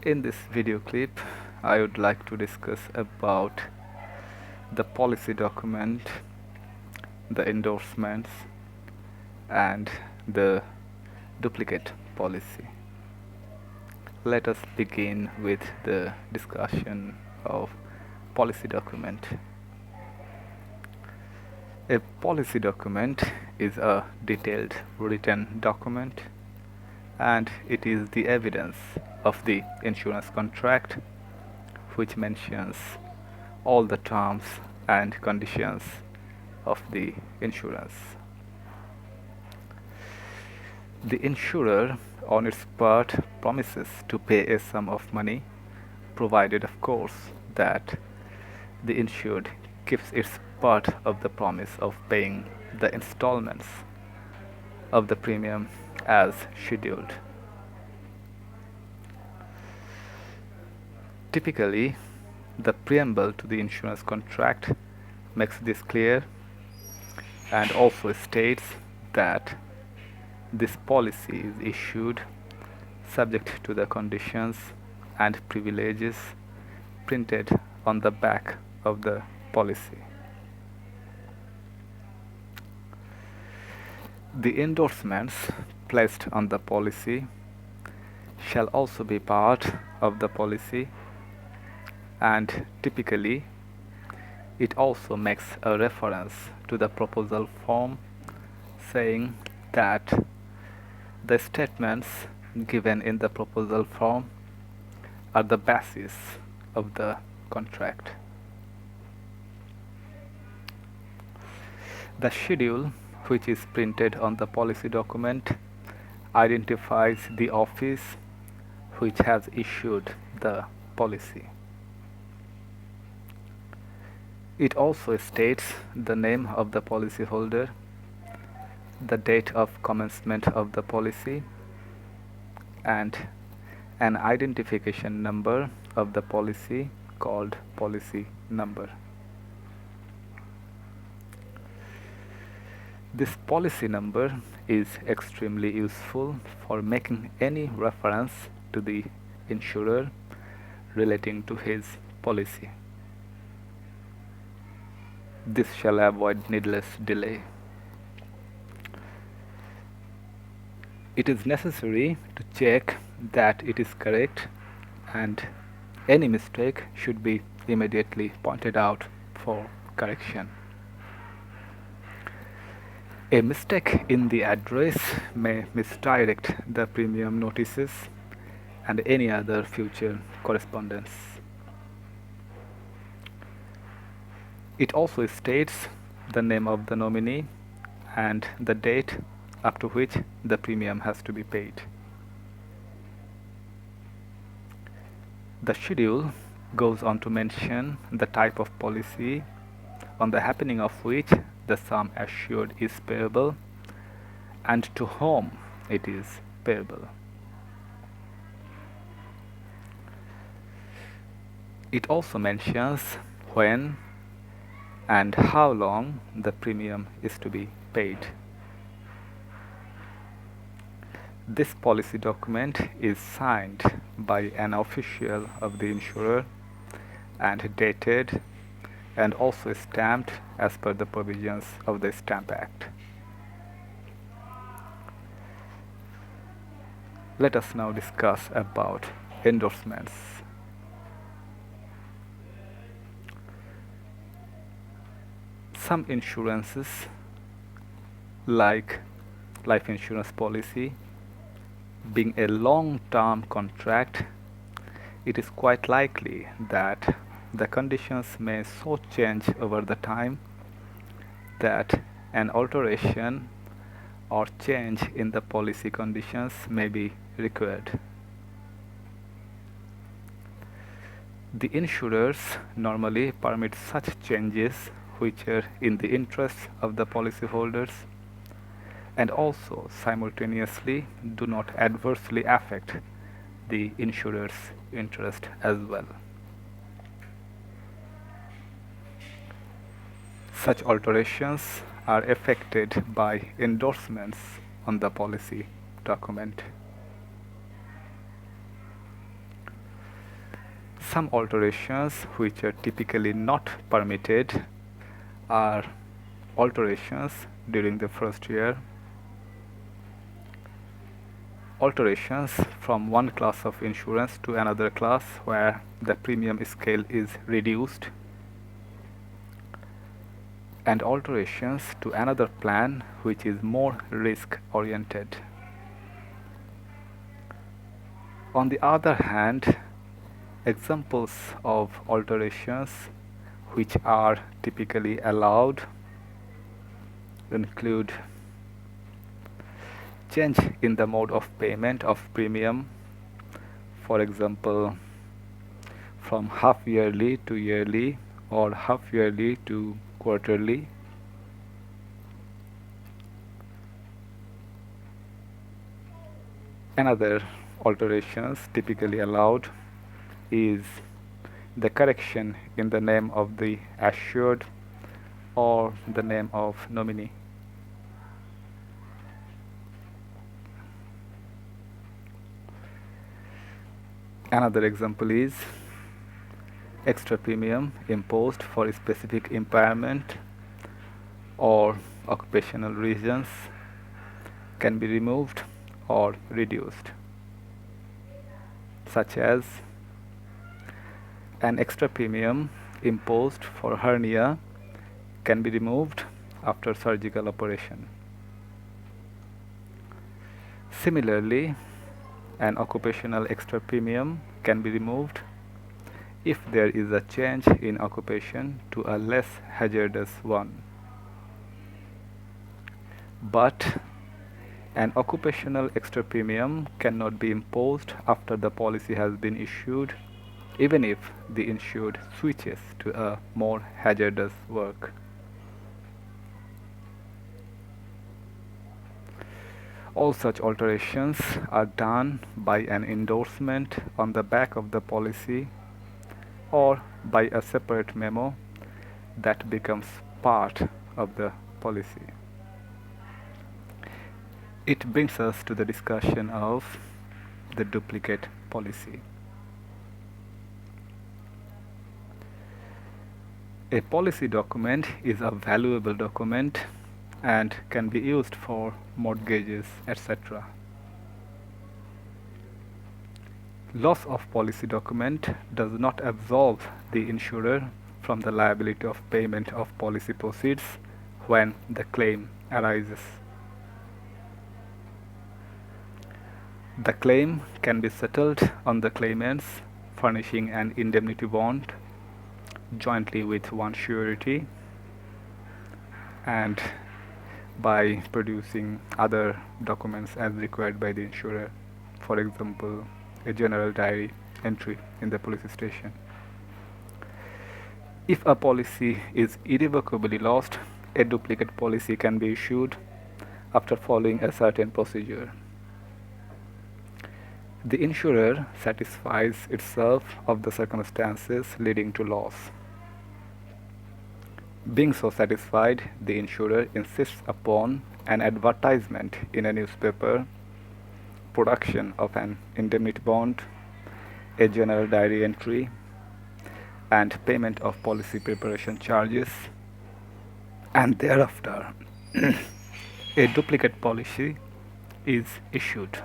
In this video clip, I would like to discuss about the policy document, the endorsements, and the duplicate policy. Let us begin with the discussion of policy document. A policy document is a detailed written document, and it is the evidence of the insurance contract which mentions all the terms and conditions of the insurance. The insurer on its part promises to pay a sum of money, provided of course that the insured keeps its part of the promise of paying the installments of the premium as scheduled. Typically, the preamble to the insurance contract makes this clear and also states that this policy is issued subject to the conditions and privileges printed on the back of the policy. The endorsements placed on the policy shall also be part of the policy, and typically it also makes a reference to the proposal form saying that the statements given in the proposal form are the basis of the contract. The schedule, which is printed on the policy document, identifies the office which has issued the policy. It also states the name of the policyholder, the date of commencement of the policy, and an identification number of the policy called policy number. This policy number is extremely useful for making any reference to the insurer relating to his policy. This shall avoid needless delay. It is necessary to check that it is correct, and any mistake should be immediately pointed out for correction. A mistake in the address may misdirect the premium notices and any other future correspondence. It also states the name of the nominee and the date up to which the premium has to be paid. The schedule goes on to mention the type of policy on the happening of which the sum assured is payable and to whom it is payable. It also mentions when and how long the premium is to be paid. This policy document is signed by an official of the insurer and dated and also stamped as per the provisions of the Stamp Act. Let us now discuss about endorsements. Some insurances, like life insurance policy, being a long-term contract, it is quite likely that the conditions may so change over the time that an alteration or change in the policy conditions may be required. The insurers normally permit such changes which are in the interest of the policyholders and also simultaneously do not adversely affect the insurer's interest as well. Such alterations are effected by endorsements on the policy document. Some alterations which are typically not permitted are alterations during the first year, alterations from one class of insurance to another class where the premium scale is reduced, and alterations to another plan which is more risk oriented. On the other hand, examples of alterations which are typically allowed include change in the mode of payment of premium, for example, from half yearly to yearly or half yearly to quarterly. Another alterations typically allowed is the correction in the name of the assured or the name of nominee. Another example is extra premium imposed for a specific impairment or occupational reasons can be removed or reduced, such as an extra premium imposed for hernia can be removed after surgical operation. Similarly, an occupational extra premium can be removed if there is a change in occupation to a less hazardous one. But an occupational extra premium cannot be imposed after the policy has been issued, even if the insured switches to a more hazardous work. All such alterations are done by an endorsement on the back of the policy or by a separate memo that becomes part of the policy. It brings us to the discussion of the duplicate policy. A policy document is a valuable document and can be used for mortgages, etc. Loss of policy document does not absolve the insurer from the liability of payment of policy proceeds when the claim arises. The claim can be settled on the claimants furnishing an indemnity bond jointly with one surety and by producing other documents as required by the insurer, for example, a general diary entry in the police station. If a policy is irrevocably lost, a duplicate policy can be issued after following a certain procedure. The insurer satisfies itself of the circumstances leading to loss. Being so satisfied, the insurer insists upon an advertisement in a newspaper, production of an indemnity bond, a general diary entry, and payment of policy preparation charges, and thereafter a duplicate policy is issued.